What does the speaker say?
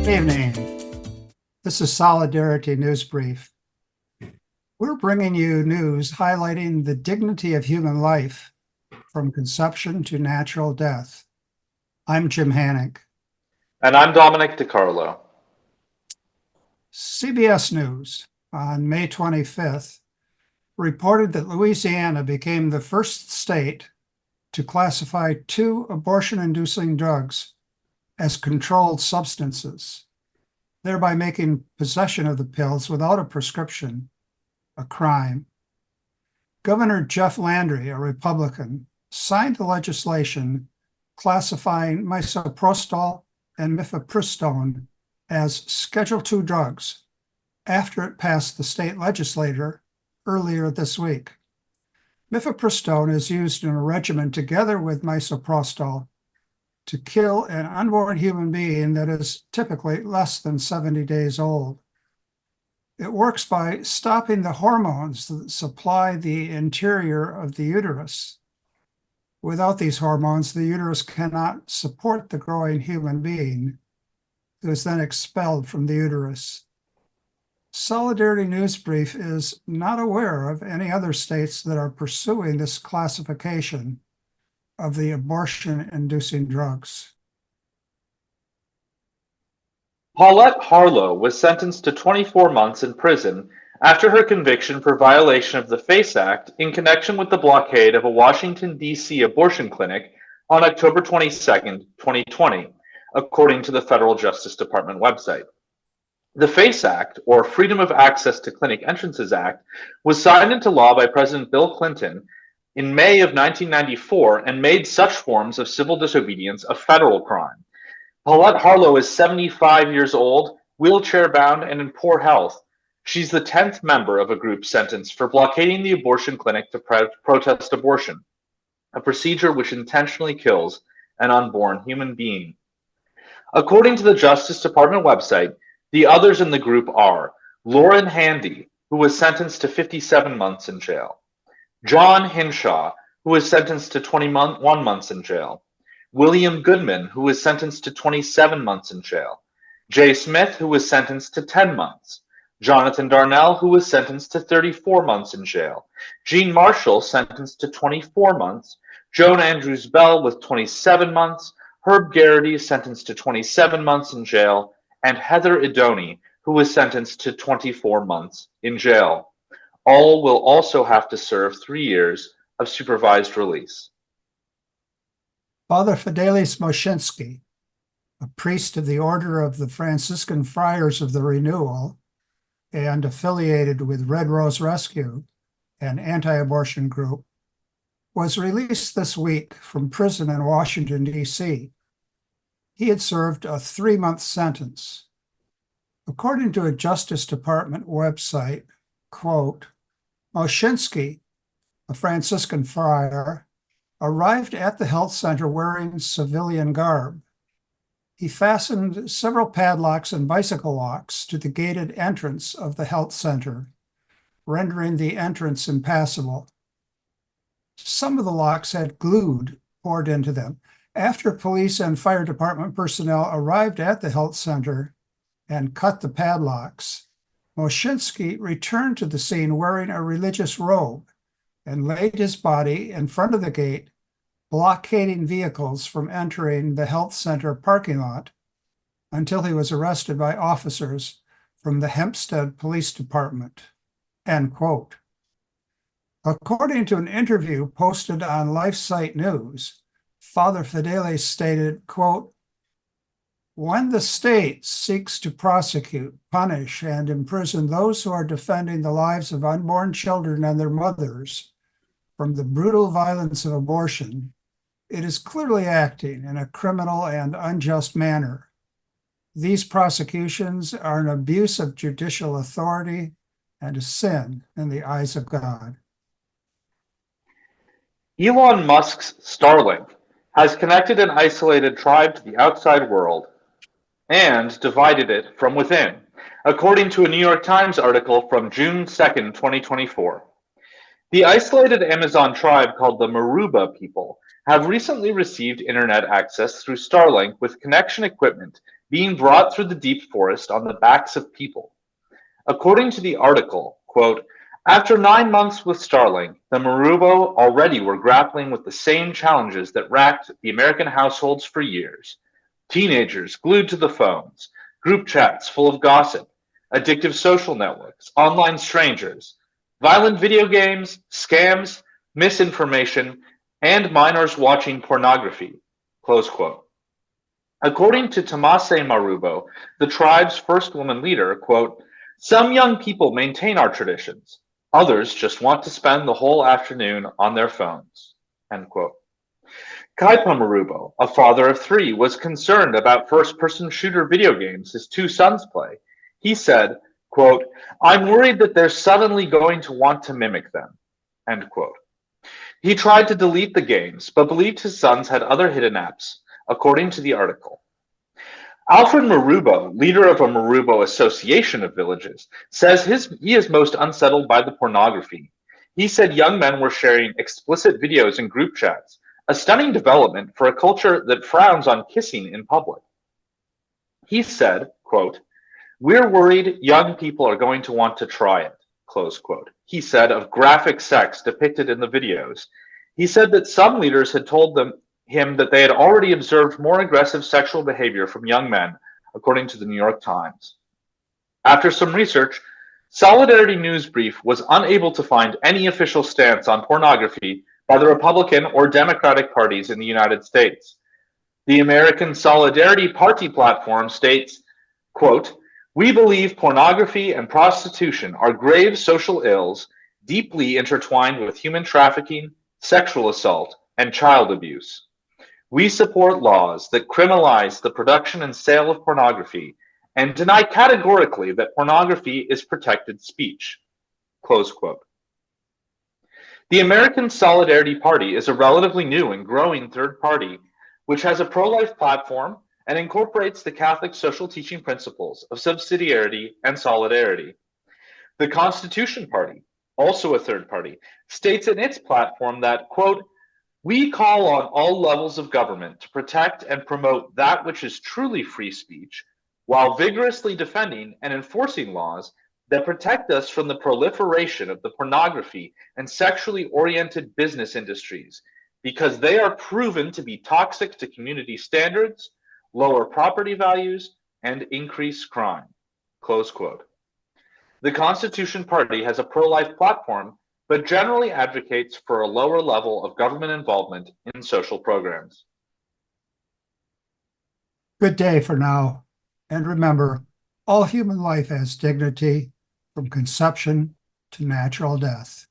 Evening. This is Solidarity News Brief. We're bringing you news highlighting the dignity of human life from conception to natural death. I'm Jim Hanink. And I'm Dominic Carlo. CBS News on May 25th reported that Louisiana became the first state to classify 2 abortion-inducing drugs as controlled substances, thereby making possession of the pills without a prescription a crime. Governor Jeff Landry, a Republican, signed the legislation classifying misoprostol and mifepristone as Schedule II drugs after it passed the state legislature earlier this week. Mifepristone is used in a regimen together with misoprostol to kill an unborn human being that is typically less than 70 days old. It works by stopping the hormones that supply the interior of the uterus. Without these hormones, the uterus cannot support the growing human being, who is then expelled from the uterus. Solidarity News Brief is not aware of any other states that are pursuing this classification of the abortion-inducing drugs. Paulette Harlow was sentenced to 24 months in prison after her conviction for violation of the FACE Act in connection with the blockade of a Washington, D.C. abortion clinic on October 22, 2020, according to the Federal Justice Department website. The FACE Act, or Freedom of Access to Clinic Entrances Act, was signed into law by President Bill Clinton in May of 1994 and made such forms of civil disobedience a federal crime. Paulette Harlow is 75 years old, wheelchair-bound, and in poor health. She's the 10th member of a group sentenced for blockading the abortion clinic to protest abortion, a procedure which intentionally kills an unborn human being. According to the Justice Department website, the others in the group are Lauren Handy, who was sentenced to 57 months in jail; John Hinshaw, who was sentenced to 21 months in jail; William Goodman, who was sentenced to 27 months in jail; Jay Smith, who was sentenced to 10 months; Jonathan Darnell, who was sentenced to 34 months in jail; Gene Marshall, sentenced to 24 months; Joan Andrews Bell with 27 months; Herb Garrity, sentenced to 27 months in jail; and Heather Idoni, who was sentenced to 24 months in jail. All will also have to serve 3 years of supervised release. Father Fidelis Moshinsky, a priest of the Order of the Franciscan Friars of the Renewal and affiliated with Red Rose Rescue, an anti-abortion group, was released this week from prison in Washington, D.C. He had served a 3-month sentence. According to a Justice Department website, quote, Moshinsky, a Franciscan friar, arrived at the health center wearing civilian garb. He fastened several padlocks and bicycle locks to the gated entrance of the health center, rendering the entrance impassable. Some of the locks had glue poured into them. After police and fire department personnel arrived at the health center and cut the padlocks, Moshinsky returned to the scene wearing a religious robe and laid his body in front of the gate, blockading vehicles from entering the health center parking lot until he was arrested by officers from the Hempstead Police Department, end quote. According to an interview posted on LifeSite News, Father Fidelis stated, quote, when the state seeks to prosecute, punish, and imprison those who are defending the lives of unborn children and their mothers from the brutal violence of abortion, it is clearly acting in a criminal and unjust manner. These prosecutions are an abuse of judicial authority and a sin in the eyes of God. Elon Musk's Starlink has connected an isolated tribe to the outside world and divided it from within, according to a New York Times article from June 2nd, 2024. The isolated Amazon tribe called the Maruba people have recently received internet access through Starlink with connection equipment being brought through the deep forest on the backs of people. According to the article, quote, after 9 months with Starlink, the Marubo already were grappling with the same challenges that racked the American households for years. Teenagers glued to the phones, group chats full of gossip, addictive social networks, online strangers, violent video games, scams, misinformation, and minors watching pornography. Close quote. According to Tomase Marubo, the tribe's first woman leader, quote, some young people maintain our traditions. Others just want to spend the whole afternoon on their phones. End quote. Kaipa Marubo, a father of 3, was concerned about first-person shooter video games his 2 sons play. He said, quote, I'm worried that they're suddenly going to want to mimic them. End quote. He tried to delete the games, but believed his sons had other hidden apps, according to the article. Alfred Marubo, leader of a Marubo association of villages, says he is most unsettled by the pornography. He said young men were sharing explicit videos in group chats, a stunning development for a culture that frowns on kissing in public. He said, quote, we're worried young people are going to want to try it, close quote. He said of graphic sex depicted in the videos. He said that some leaders had told him that they had already observed more aggressive sexual behavior from young men, according to the New York Times. After some research, Solidarity News Brief was unable to find any official stance on pornography by the Republican or Democratic parties in the United States. The American Solidarity Party platform states, quote, we believe pornography and prostitution are grave social ills deeply intertwined with human trafficking, sexual assault, and child abuse. We support laws that criminalize the production and sale of pornography and deny categorically that pornography is protected speech. Close quote. The American Solidarity Party is a relatively new and growing third party which has a pro-life platform and incorporates the Catholic social teaching principles of subsidiarity and solidarity. The Constitution Party, also a third party, states in its platform that, quote, we call on all levels of government to protect and promote that which is truly free speech, while vigorously defending and enforcing laws that protect us from the proliferation of the pornography and sexually oriented business industries, because they are proven to be toxic to community standards, lower property values, and increase crime. Close quote. The Constitution Party has a pro-life platform, but generally advocates for a lower level of government involvement in social programs. Good day for now. And remember, all human life has dignity from conception to natural death.